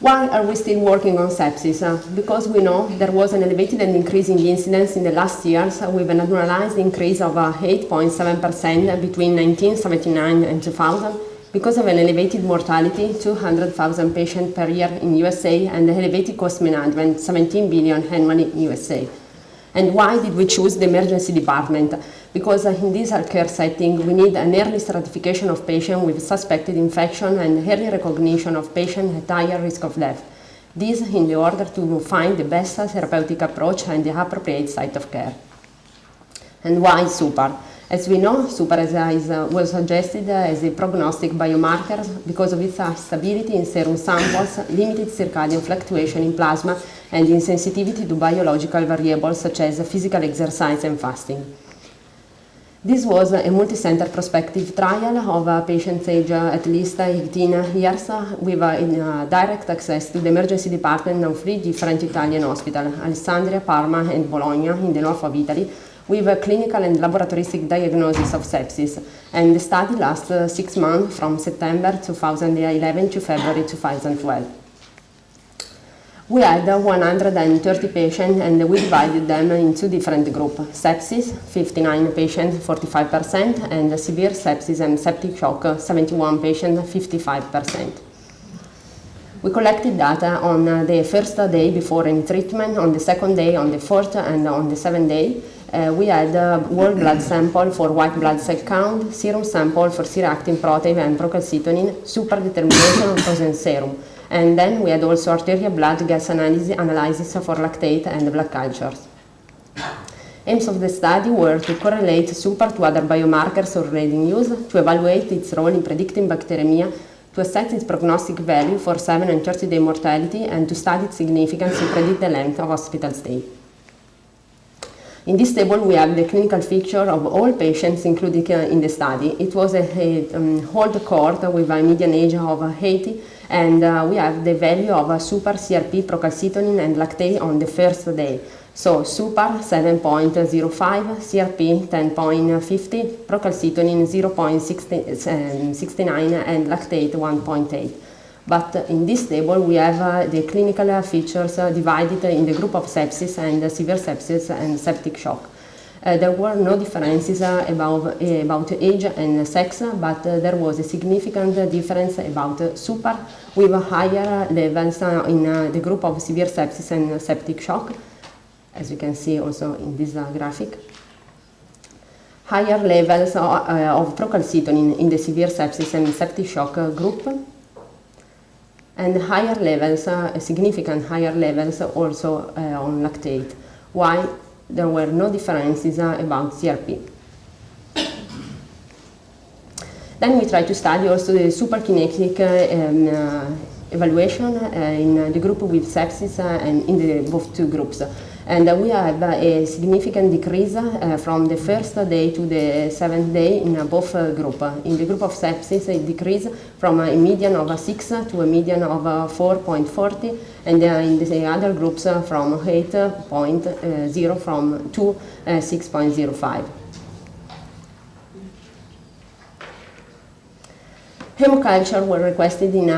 Why are we still working on sepsis? Because we know there was an elevated and increasing incidence in the last years with an annualized increase of 8.7% between 1979 and 2000 because of an elevated mortality, 200,000 patients per year in USA, and elevated cost management, 17 billion annually in USA. And why did we choose the emergency department? Because in this healthcare setting, we need an early stratification of patients with suspected infection and early recognition of patients at higher risk of death. This in order to find the best therapeutic approach and the appropriate site of care. And why suPAR? As we know, suPAR was suggested as a prognostic biomarker because of its stability in serum samples, limited circadian fluctuation in plasma, and insensitivity to biological variables such as physical exercise and fasting. This was a multi-center prospective trial of patients aged at least 18 years with direct access to the emergency department of 3 different Italian hospitals, Alessandria, Parma, and Bologna in the north of Italy, with a clinical and laboratoristic diagnosis of sepsis. And the study lasted 6 months from September 2011 to February 2012. We had 130 patients and we divided them in 2 different groups. Sepsis, 59 patients, 45%, and severe sepsis and septic shock, 71 patients, 55%. We collected data on the first day before any treatment, on the second day, on the fourth, and on the 7th day. We had whole blood sample for white blood cell count, serum sample for C-reactive protein and procalcitonin, suPAR determination of frozen serum. And then we had also arterial blood gas analysis for lactate and blood cultures. Aims of the study were to correlate suPAR to other biomarkers already in use, to evaluate its role in predicting bacteremia, to assess its prognostic value for 7 and 30-day mortality, and to study its significance to predict the length of hospital stay. In this table, we have the clinical picture of all patients included in the study. It was a old cohort with a median age of 80, and we have the value of suPAR, CRP, procalcitonin, and lactate on the first day. So suPAR 7.05, CRP 10.50, procalcitonin 0.69, and lactate 1.8. But in this table, we have the clinical features divided in the group of sepsis and severe sepsis and septic shock. There were no differences about age and sex, but there was a significant difference about suPAR with higher levels in the group of severe sepsis and septic shock, as you can see also in this graphic. Higher levels of procalcitonin in the severe sepsis and septic shock group, and higher levels, significant higher levels also on lactate, while there were no differences about CRP. Then we tried to study also the suPAR KINETIC evaluation in the group with sepsis and in both 2 groups. And we have a significant decrease from the first day to the 7th day in both groups. In the group of sepsis, it decreased from a median of 6 to a median of 4.40, and in the other groups from 8.0 from to 6.05. Hemoculture were requested in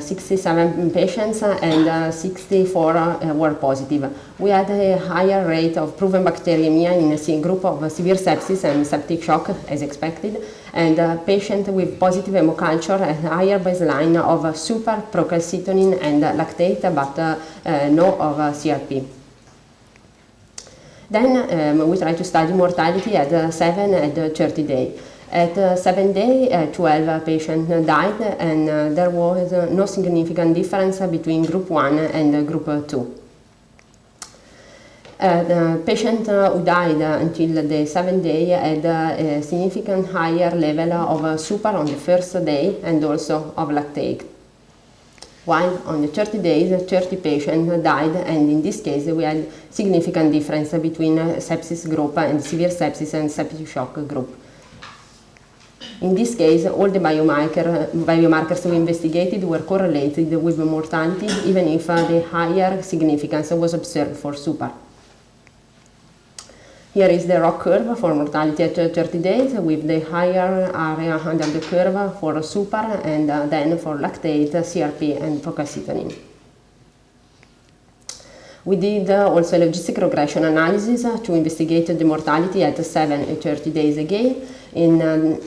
67 patients and 64 were positive. We had a higher rate of proven bacteremia in a group of severe sepsis and septic shock, as expected, and patients with positive hemoculture had a higher baseline of suPAR, procalcitonin, and lactate, but no of CRP. Then we tried to study mortality at 7 and 30 days. At 7 days, 12 patients died, and there was no significant difference between group 1 and group 2. The patient who died until the 7th day had a significant higher level of suPAR on the first day and also of lactate. While on the 30 days, 30 patients died, and in this case we had significant difference between sepsis group and severe sepsis and septic shock group. In this case, all the biomarkers we investigated were correlated with mortality, even if the higher significance was observed for suPAR. Here is the ROC curve for mortality at 30 days with the higher area under the curve for suPAR and then for lactate, CRP and procalcitonin. We did also a logistic regression analysis to investigate the mortality at 7 and 30 days again.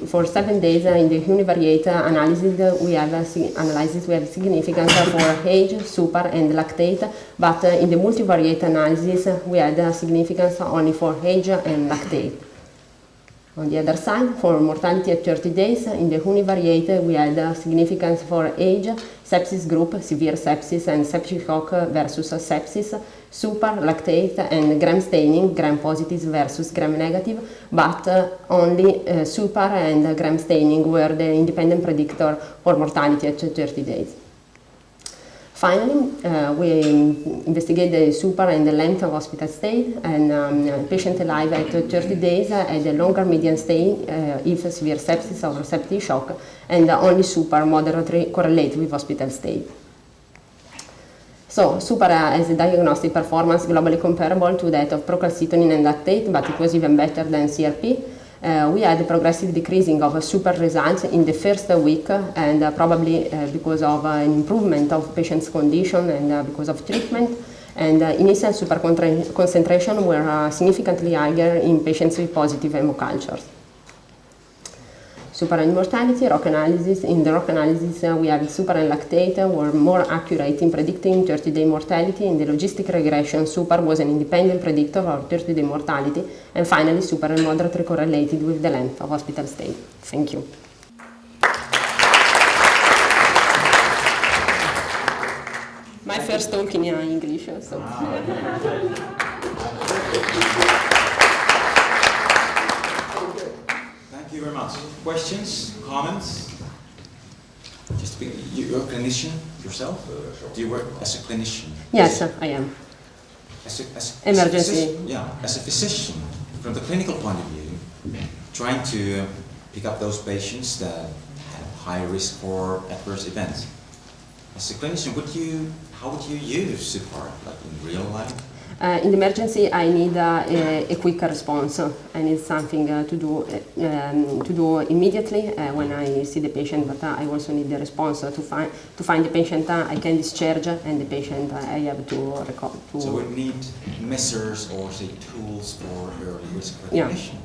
For 7 days in the univariate analysis, we have significance for age, suPAR and lactate, but in the multivariate analysis, we had significance only for age and lactate. On the other side, for mortality at 30 days, in the univariate, we had significance for age, sepsis group, severe sepsis and septic shock versus sepsis, suPAR, lactate and gram staining, gram positive versus gram negative, but only suPAR and gram staining were the independent predictor for mortality at 30 days. Finally, we investigate the suPAR and the length of hospital stay, and patient alive at 30 days had a longer median stay if severe sepsis or septic shock, and only suPAR moderately correlate with hospital stay. So suPAR has a diagnostic performance globally comparable to that of procalcitonin and lactate, but it was even better than CRP. We had a progressive decreasing of suPAR results in the first week, and probably because of an improvement of patient's condition and because of treatment. And initial suPAR concentration were significantly higher in patients with positive hemocultures. suPAR and mortality, ROC analysis. In the ROC analysis, we have suPAR and lactate were more accurate in predicting 30-day mortality. In the logistic regression, suPAR was an independent predictor of 30-day mortality. And finally, suPAR and moderately correlated with the length of hospital stay. Thank you. My first talk in English, so. Thank you very much. Questions, comments? Just you're a clinician yourself? Do you work as a clinician? Yes, I am. Emergency. As a physician, from the clinical point of view, trying to pick up those patients that have high risk for adverse events. As a clinician, how would you use suPAR, like in real life? In the emergency, I need a quick response. I need something to do immediately when I see the patient, but I also need the response to find the patient I can discharge and the patient I have to record. So we need measures or say tools for early risk recognition.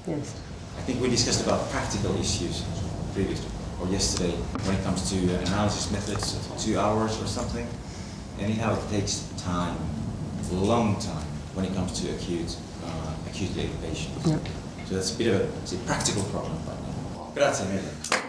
Yeah. Yes. I think we discussed about practical issues previously or yesterday when it comes to analysis methods, 2 hours or something. Anyhow, it takes time. A long time when it comes to acutely ill patients. Yeah. So that's a bit of a practical problem right now. Grazie mille.